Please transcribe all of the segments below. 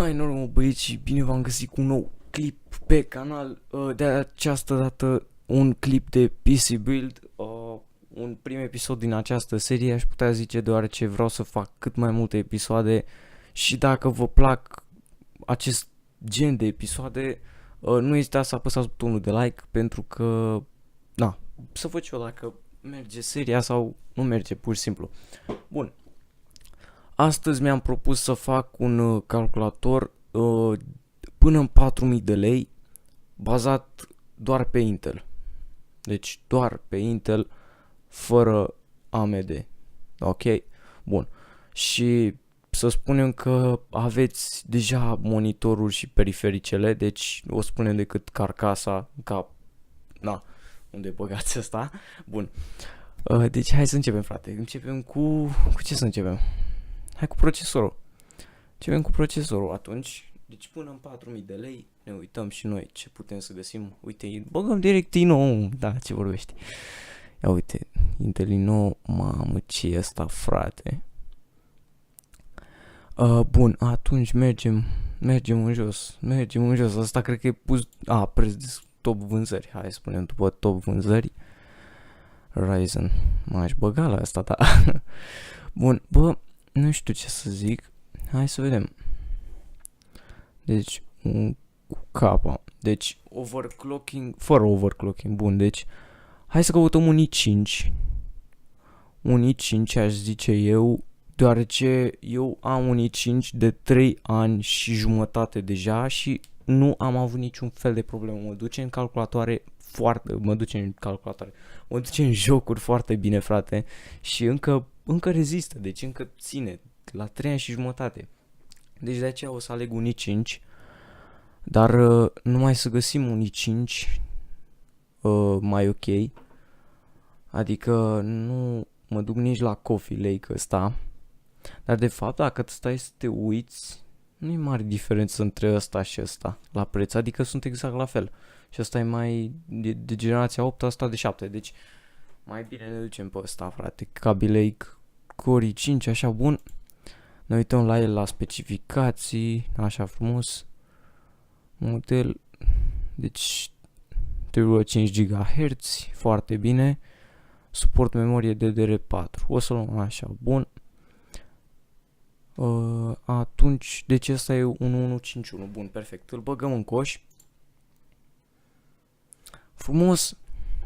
Hai normă băieți și bine v-am găsit cu un nou clip pe canal. De această dată un clip de PC Build, un prim episod din această serie, aș putea zice, deoarece vreau să fac cât mai multe episoade. Și dacă vă plac acest gen de episoade, nu ezitați să apăsați butonul de like, pentru că, na, să văd și eu dacă merge seria sau nu merge, pur și simplu. Bun. Astăzi mi-am propus să fac un calculator până în 4000 de lei, bazat doar pe Intel. Deci doar pe Intel, fără AMD. Ok? Bun. Și să spunem că aveți deja monitorul și perifericele, deci o spunem decât carcasa, ca, na, unde băgați asta. Bun. Deci hai să începem, frate. Începem cu ce să începem? Hai cu procesorul. Începem cu procesorul atunci. Deci până în 4000 de lei ne uităm și noi ce putem să găsim. Uite, băgăm direct Ino. Da, ce vorbești. Ia uite, Intel Ino, mamă, ce e asta, frate. Bun, atunci mergem în jos. Mergem în jos. Asta cred că e pus... preț de top vânzări. Hai să spunem după top vânzări. Ryzen. M-aș băga la asta, da. Bun, bă, nu știu ce să zic. Hai să vedem. Deci, cu capa. Deci, overclocking, fără overclocking. Bun, deci, hai să căutăm un i5. Un i5, aș zice eu, deoarece eu am un i5 de 3 ani și jumătate deja și nu am avut niciun fel de problemă. Mă duce în calculatoare mă duce în jocuri foarte bine, frate. Și încă rezistă, deci încă ține la 3 ani și jumătate. Deci de aceea o să aleg un i5. Dar numai să găsim un i5 mai ok. Adică nu mă duc nici la Coffee Lake ăsta. Dar de fapt, dacă stai să te uiți, nu e mare diferență între ăsta și ăsta la preț. Adică sunt exact la fel. Și ăsta e mai de generația 8, ăsta de 7. Deci mai bine ne ducem pe ăsta, frate. Kaby Lake Core i5, așa bun. Ne uităm la el, la specificații, așa frumos. Model, deci 3,5 GHz, foarte bine. Suport memorie DDR4. O să luăm așa, bun. Atunci, deci ăsta e un 1151. Bun, perfect. Îl băgăm în coș. Frumos.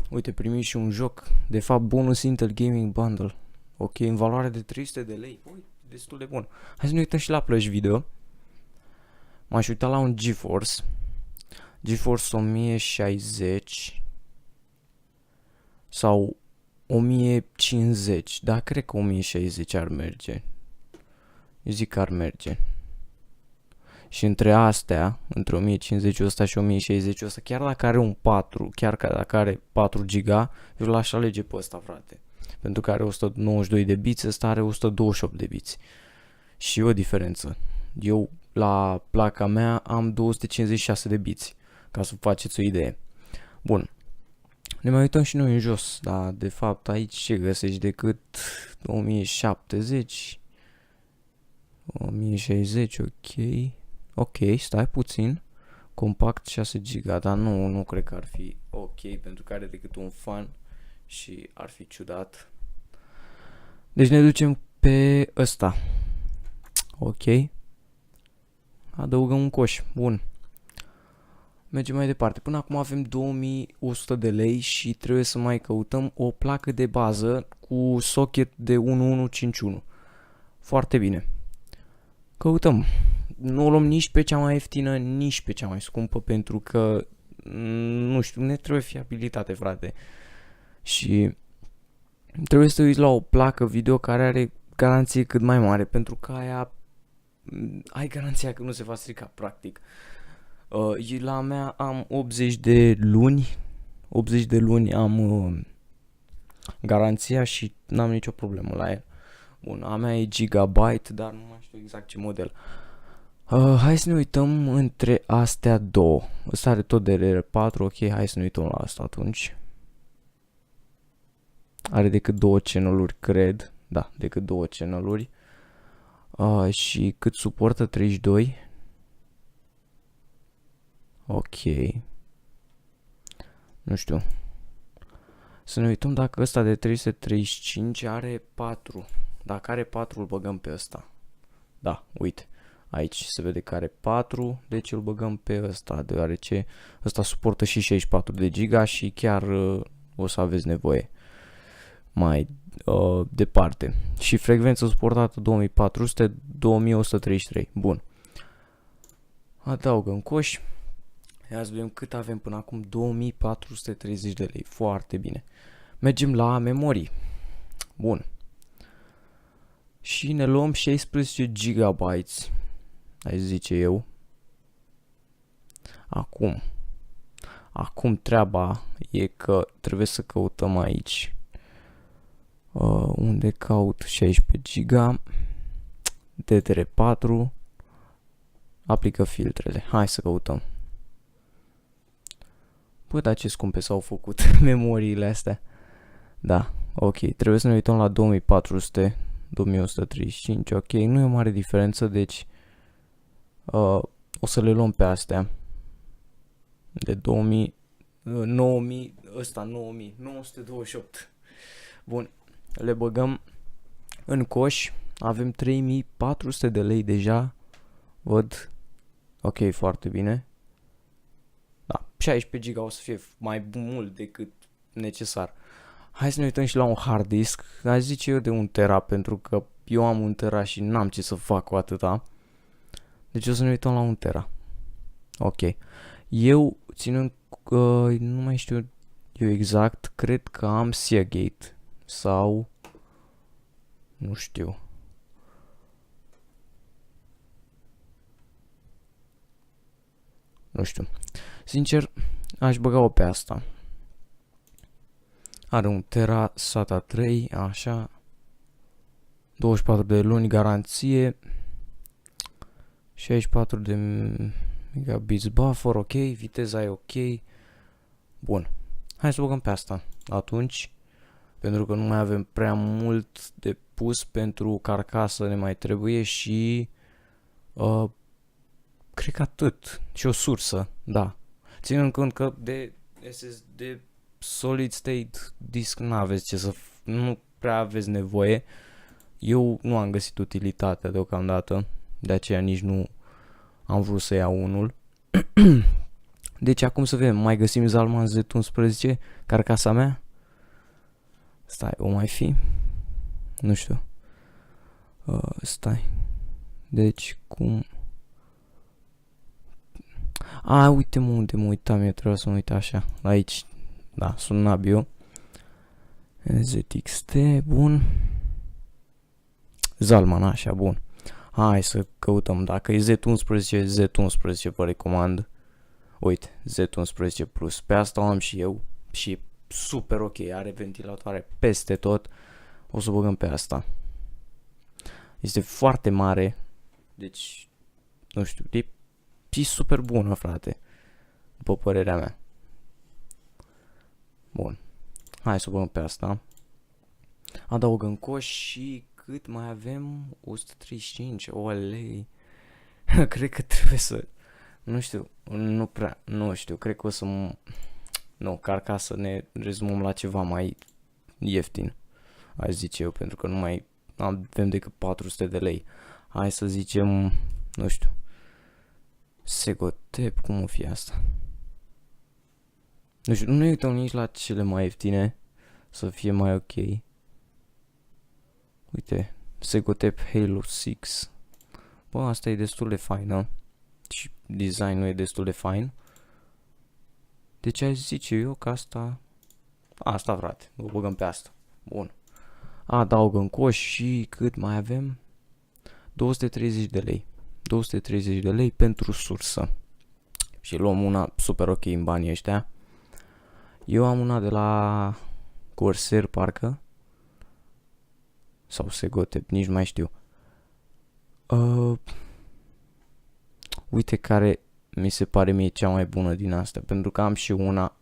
Uite, primim și un joc. De fapt, bonus Intel Gaming Bundle. Ok, în valoare de 300 de lei. Ui, destul de bun. Hai să ne uităm și la plăci video. M-aș uita la un GeForce 1060 sau 1050. Da, cred că 1060 ar merge. Eu zic că ar merge. Și între astea, între 1050 ăsta și 1060 ăsta, chiar dacă are un 4, chiar dacă are 4 GB, eu l-aș alege pe ăsta, frate. Pentru că are 192 de biți, ăsta are 128 de biți. Și e o diferență. Eu la placa mea am 256 de biți, ca să faceți o idee. Bun. Ne mai uităm și noi în jos, dar de fapt aici ce găsești decât 1070, 1060, ok. Ok, stai puțin. Compact 6 GB, dar nu cred că ar fi ok, pentru că are decât un fan și ar fi ciudat. Deci ne ducem pe ăsta. Ok. Adăugăm un coș. Bun. Mergem mai departe. Până acum avem 2100 de lei și trebuie să mai căutăm o placă de bază cu socket de 1151. Foarte bine. Căutăm. Nu o luăm nici pe cea mai ieftină, nici pe cea mai scumpă, pentru că, nu știu, ne trebuie fiabilitate, frate. Și trebuie să te uiți la o placă video care are garanție cât mai mare, pentru că aia ai garanția că nu se va strica, practic. La mea am 80 de luni. 80 de luni am garanția și n-am nicio problemă la el. Bun, a mea e Gigabyte, dar nu mai știu exact ce model. Hai să ne uităm între astea două. Ăsta are tot DDR4, ok, hai să ne uităm la asta atunci. Are decât 2 channel-uri, cred. Da, decât 2 channel-uri. Și cât suportă 32. Ok. Nu știu. Să ne uităm dacă ăsta de 335 are 4. Dacă are 4 îl băgăm pe ăsta. Da, uite. Aici se vede că are 4, deci îl băgăm pe ăsta, deoarece ăsta suportă și 64 de giga și chiar o să aveți nevoie mai departe. Și frecvență suportată 2400, 2133. Bun. Adaugăm coși. Ia să vedem cât avem până acum. 2430 de lei. Foarte bine. Mergem la memorii. Bun. Și ne luăm 16 GB. Hai zice eu. Acum treaba e că trebuie să căutăm aici. Unde caut 16 GB. DDR4. Aplică filtrele. Hai să căutăm. Bă, dar ce scumpe s-au făcut memoriile astea. Da, ok. Trebuie să ne uităm la 2400, 2135. Ok, nu e o mare diferență, deci o să le luăm pe astea. De 2000, 9000, ăsta 9928. Bun, le băgăm în coș. Avem 3400 de lei deja. Văd. Ok, foarte bine. Da, 16 GB o să fie mai mult decât necesar. Hai să ne uităm și la un hard disk. Aș zice eu de 1 tera, pentru că eu am 1 tera și n-am ce să fac cu atâta. Deci o să ne uităm la 1 tera. Ok. Eu, ținând că nu mai știu eu exact, cred că am Seagate sau nu știu. Nu știu. Sincer, aș băga-o pe asta. Are 1 tera, SATA 3, așa. 24 de luni garanție. 64 de megabits buffer, ok. Viteza e ok. Bun. Hai să băgăm pe asta. Atunci, pentru că nu mai avem prea mult de pus pentru carcasă, ne mai trebuie și cred că atât. Și o sursă, da. Ținând cont că de SSD solid state disk n-aveți ce să nu prea aveți nevoie. Eu nu am găsit utilitatea deocamdată, de aceea nici nu am vrut să iau unul. Deci acum să vedem, mai găsim Zalman Z11, carcasa mea. Stai, o mai fi? Nu știu. Stai. Deci, cum... A, uite-mă unde mă uitam, eu trebuia să mă uit așa. Aici, da, sunt Nabio. ZXT, bun. Zalman, așa, bun. Hai să căutăm, dacă e Z11, Z11 vă recomand. Uite, Z11 Plus, pe asta o am și eu și e super ok, are ventilatoare peste tot. O să băgăm pe asta. Este foarte mare, deci, nu știu, e super bună, frate, după părerea mea. Bun, hai să băgăm pe asta. Adaugăm coș și cât mai avem? 135, olei. Cred că trebuie să... Nu știu, nu știu, cred că o să... Nu, carcasă ne rezumăm la ceva mai ieftin, aș zice eu, pentru că nu mai avem decât 400 de lei. Hai să zicem, nu știu, Segotep, cum o fi asta? Nu știu, nu ne uităm nici la cele mai ieftine, să fie mai ok. Uite, Segotep Halo 6. Bă, asta e destul de faină. Și designul e destul de fain. Deci aș zice eu că asta... Asta, frate, o băgăm pe asta. Bun. Adaugăm coș și cât mai avem? 230 de lei. 230 de lei pentru sursă. Și luăm una super ok în banii ăștia. Eu am una de la Corsair, parcă. Sau Segotep, nici mai știu. Uite care mi se pare mie cea mai bună din astea. Pentru că am și una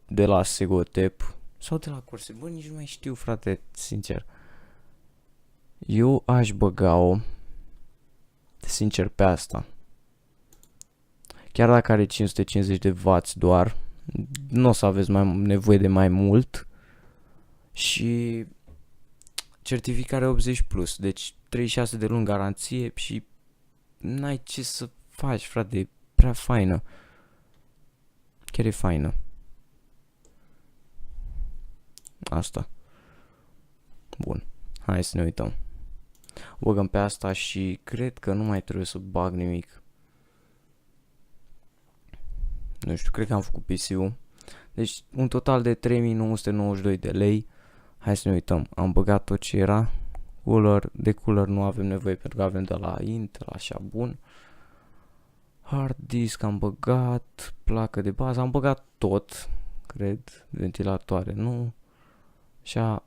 de la Segotep sau de la Corsair. Bă, nici nu mai știu, frate, sincer. Eu aș băga-o sincer pe asta. chiar dacă are 550 de W doar, nu o să aveți nevoie de mai mult. Și certificare 80 plus, deci 36 de luni garanție și n-ai ce să faci, frate, e prea faină. Chiar e faină. Asta. Bun. Hai să ne uităm. O băgăm pe asta și cred că nu mai trebuie să bag nimic. Nu știu, cred că am făcut PC-ul. Deci un total de 3992 de lei. Hai să ne uităm. Am băgat tot ce era. De cooler nu avem nevoie pentru că avem de la Intel, așa bun. Hard disk am băgat, placă de bază, am băgat tot, cred, ventilatoare, nu. Așa.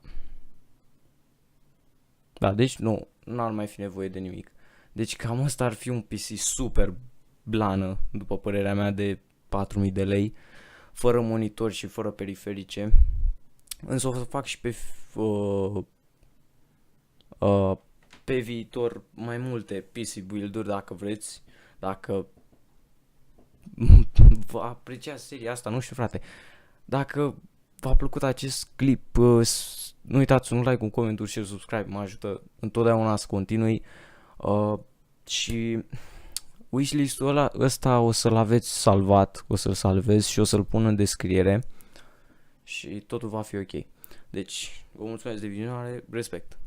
Da, deci nu ar mai fi nevoie de nimic. Deci cam asta ar fi un PC super blană, după părerea mea, de 4000 de lei, fără monitor și fără periferice. Însă o să fac și pe viitor mai multe PC build-uri dacă vreți, dacă vă apreciați seria asta, nu știu, frate. Dacă v-a plăcut acest clip, nu uitați un like, un coment, și subscribe, mă ajută întotdeauna să continui. Și wishlist-ul ăsta o să-l aveți salvat, o să-l salvez și o să-l pun în descriere și totul va fi ok. Deci, vă mulțumesc de vizionare, respect.